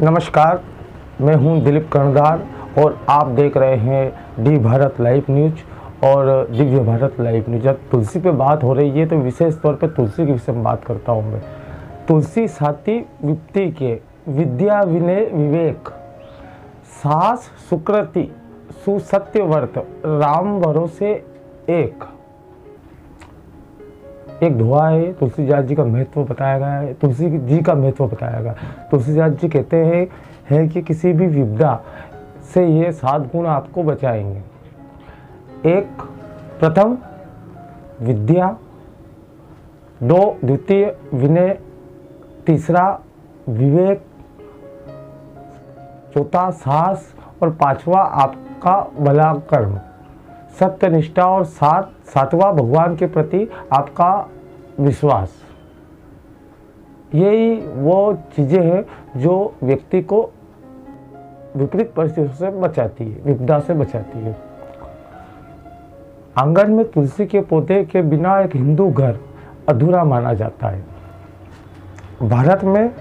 नमस्कार, मैं हूं दिलीप कर्णधार और आप देख रहे हैं डी भारत लाइव न्यूज और दिव्य भारत लाइव न्यूज। जब तुलसी पे बात हो रही है तो विशेष तौर पे तुलसी के विषय में बात करता हूं मैं। तुलसी साथी विपत्ति के विद्या विनय विवेक साहस सुकृति सुसत्यव्रत राम भरोसे एक दुआ है। तुलसीदास जी का महत्व बताया गया है, तुलसी जी का महत्व बताया गया। तुलसीदास जी कहते हैं कि किसी भी विपदा से ये 7 गुण आपको बचाएंगे। एक, प्रथम विद्या, 2 द्वितीय विनय, तीसरा विवेक, चौथा साहस और 5वां आपका भला कर्म, सत्यनिष्ठा और 7वां भगवान के प्रति आपका विश्वास। यही वो चीज़ें हैं जो व्यक्ति को विपरीत परिस्थितियों से बचाती है, विपदा से बचाती है। आंगन में तुलसी के पौधे के बिना एक हिंदू घर अधूरा माना जाता है। भारत में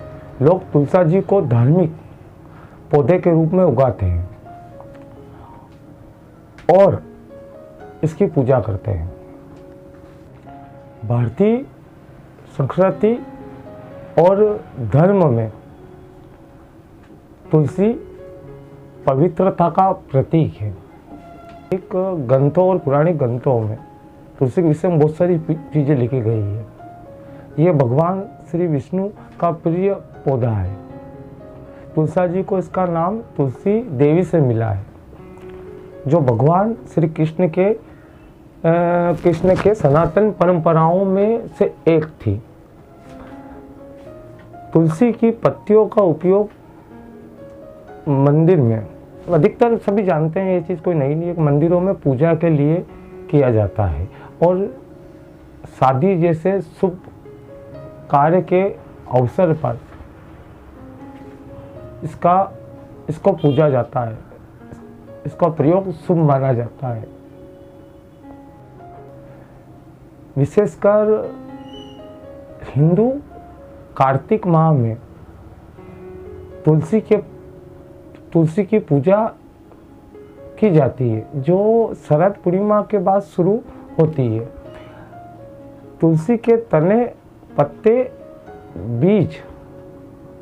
लोग तुलसी जी को धार्मिक पौधे के रूप में उगाते हैं और इसकी पूजा करते हैं। भारतीय संस्कृति और धर्म में तुलसी पवित्रता का प्रतीक है। एक ग्रंथों और पुराणिक ग्रंथों में तुलसी के विषय में बहुत सारी चीज़ें लिखी गई है। ये भगवान श्री विष्णु का प्रिय पौधा है। तुलसी जी को इसका नाम तुलसी देवी से मिला है, जो भगवान श्री कृष्ण के सनातन परंपराओं में से एक थी। तुलसी की पत्तियों का उपयोग मंदिर में, अधिकतर सभी जानते हैं, ये चीज़ कोई नई नहीं है, मंदिरों में पूजा के लिए किया जाता है और शादी जैसे शुभ कार्य के अवसर पर इसको पूजा जाता है, इसका प्रयोग शुभ माना जाता है। विशेषकर हिंदू कार्तिक माह में तुलसी की पूजा की जाती है, जो शरद पूर्णिमा के बाद शुरू होती है। तुलसी के तने, पत्ते, बीज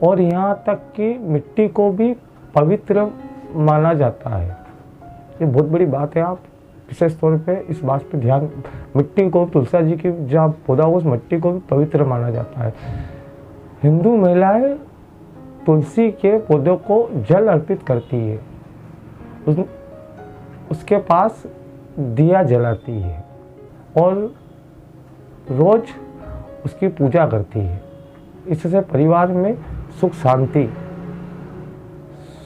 और यहाँ तक कि मिट्टी को भी पवित्र माना जाता है। ये बहुत बड़ी बात है। आप विशेष तौर पे इस बात पे ध्यान, मिट्टी को, तुलसी जी की जहाँ पौधा हो उस मिट्टी को भी पवित्र माना जाता है। हिंदू महिलाएं तुलसी के पौधों को जल अर्पित करती है, उसके पास दिया जलाती है और रोज उसकी पूजा करती है। इससे परिवार में सुख शांति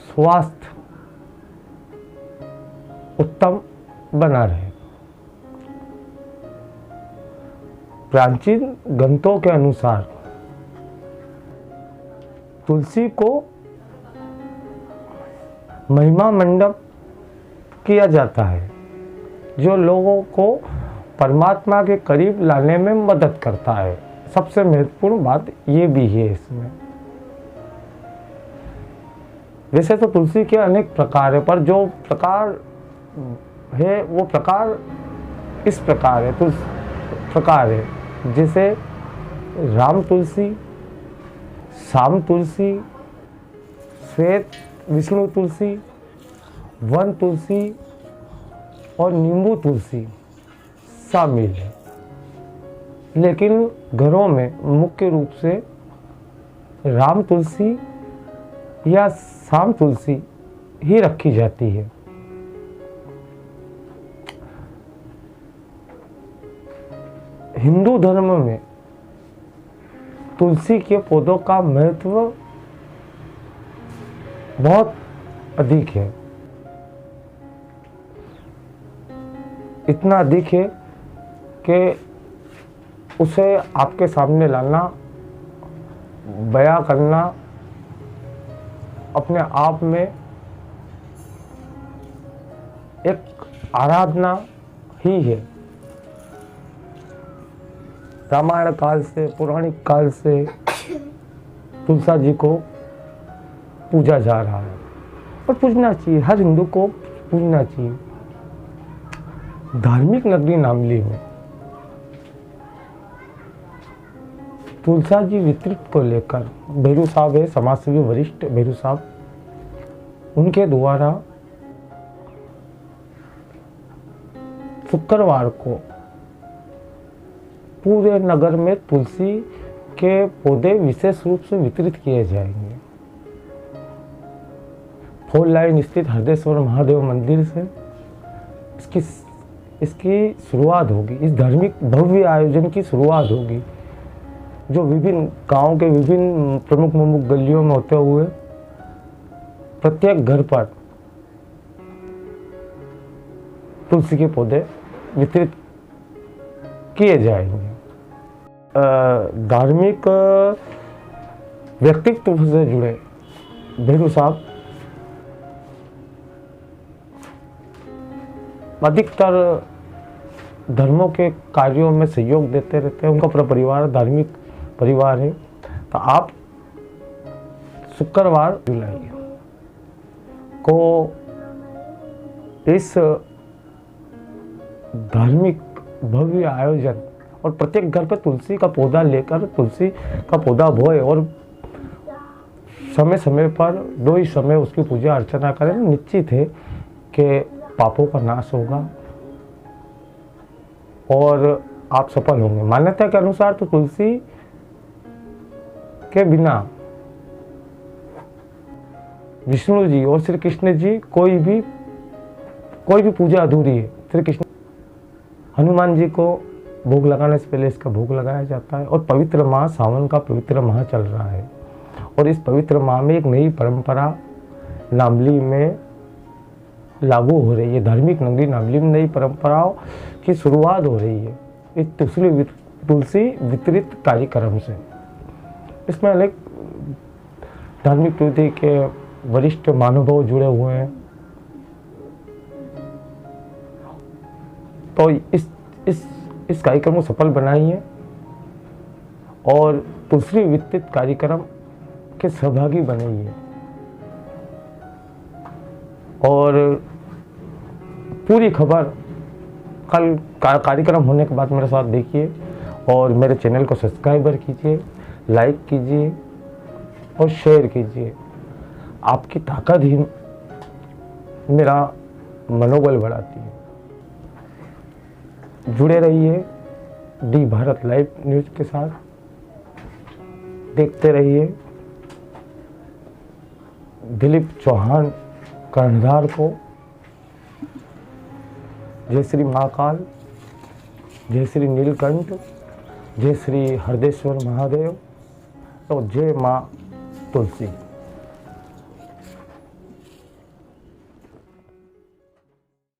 स्वास्थ्य उत्तम बना रहे। प्राचीन ग्रंथों के अनुसार तुलसी को महिमा मंडप किया जाता है, जो लोगों को परमात्मा के करीब लाने में मदद करता है। सबसे महत्वपूर्ण बात ये भी है इसमें। वैसे तो तुलसी के अनेक प्रकार है, पर जो प्रकार है वो प्रकार इस प्रकार है, जैसे राम तुलसी, श्याम तुलसी, श्वेत विष्णु तुलसी, वन तुलसी और नींबू तुलसी शामिल है। लेकिन घरों में मुख्य रूप से राम तुलसी या श्याम तुलसी ही रखी जाती है। हिंदू धर्म में तुलसी के पौधों का महत्व बहुत अधिक है। इतना अधिक है कि उसे आपके सामने लाना, बयां करना अपने आप में एक आराधना ही है। रामायण काल से, पौराणिक काल से तुलसी जी को पूजा जा रहा है और पूजना चाहिए, हर हिंदू को पूजना चाहिए। धार्मिक नगरी नामली में तुलसा जी वितरित को लेकर भैरू साहब है, समाजसेवी वरिष्ठ भैरू साहब, उनके द्वारा शुक्रवार को पूरे नगर में तुलसी के पौधे विशेष रूप से वितरित किए जाएंगे। फोर लाइन स्थित हरदेश्वर महादेव मंदिर से इसकी शुरुआत होगी। इस धार्मिक भव्य आयोजन की शुरुआत होगी, जो विभिन्न गांव के विभिन्न प्रमुख गलियों में होते हुए प्रत्येक घर पर तुलसी के पौधे वितरित किए जाएंगे। धार्मिक व्यक्तित्व से जुड़े भैरू साहब अधिकतर धर्मों के कार्यों में सहयोग देते रहते हैं। उनका पूरा परिवार धार्मिक परिवार है। तो आप शुक्रवार जुलाई को इस धार्मिक भव्य आयोजन और प्रत्येक घर पर तुलसी का पौधा लेकर तुलसी का पौधा बोए और समय समय पर दो ही समय उसकी पूजा अर्चना करें। निश्चित है कि पापों का नाश होगा और आप सफल होंगे। मान्यता के अनुसार तो तुलसी के बिना विष्णु जी और श्री कृष्ण जी कोई भी पूजा अधूरी है। श्री कृष्ण हनुमान जी को भोग लगाने से पहले इसका भोग लगाया जाता है। और पवित्र माह सावन का पवित्र माह चल रहा है और इस पवित्र माह में एक नई परंपरा नामली में लागू हो रही है। धार्मिक नगरी नामली में नई परंपराओं की शुरुआत हो रही है इस तुलसी वितरित कार्यक्रम से। इसमें अनेक धार्मिक प्रवृत्ति के वरिष्ठ महानुभाव जुड़े हुए हैं। तो इस कार्यक्रम को सफल बनाइए और तुलसी वितरित कार्यक्रम के सहभागी बनाइए और पूरी खबर कल कार्यक्रम होने के बाद मेरे साथ देखिए और मेरे चैनल को सब्सक्राइबर कीजिए, लाइक कीजिए और शेयर कीजिए। आपकी ताकत ही मेरा मनोबल बढ़ाती है। जुड़े रहिए डी भारत लाइव न्यूज के साथ, देखते रहिए दिलीप चौहान कर्णधार को। जय श्री महाकाल, जय श्री नीलकंठ, जय श्री हरदेश्वर महादेव और जय माँ तुलसी।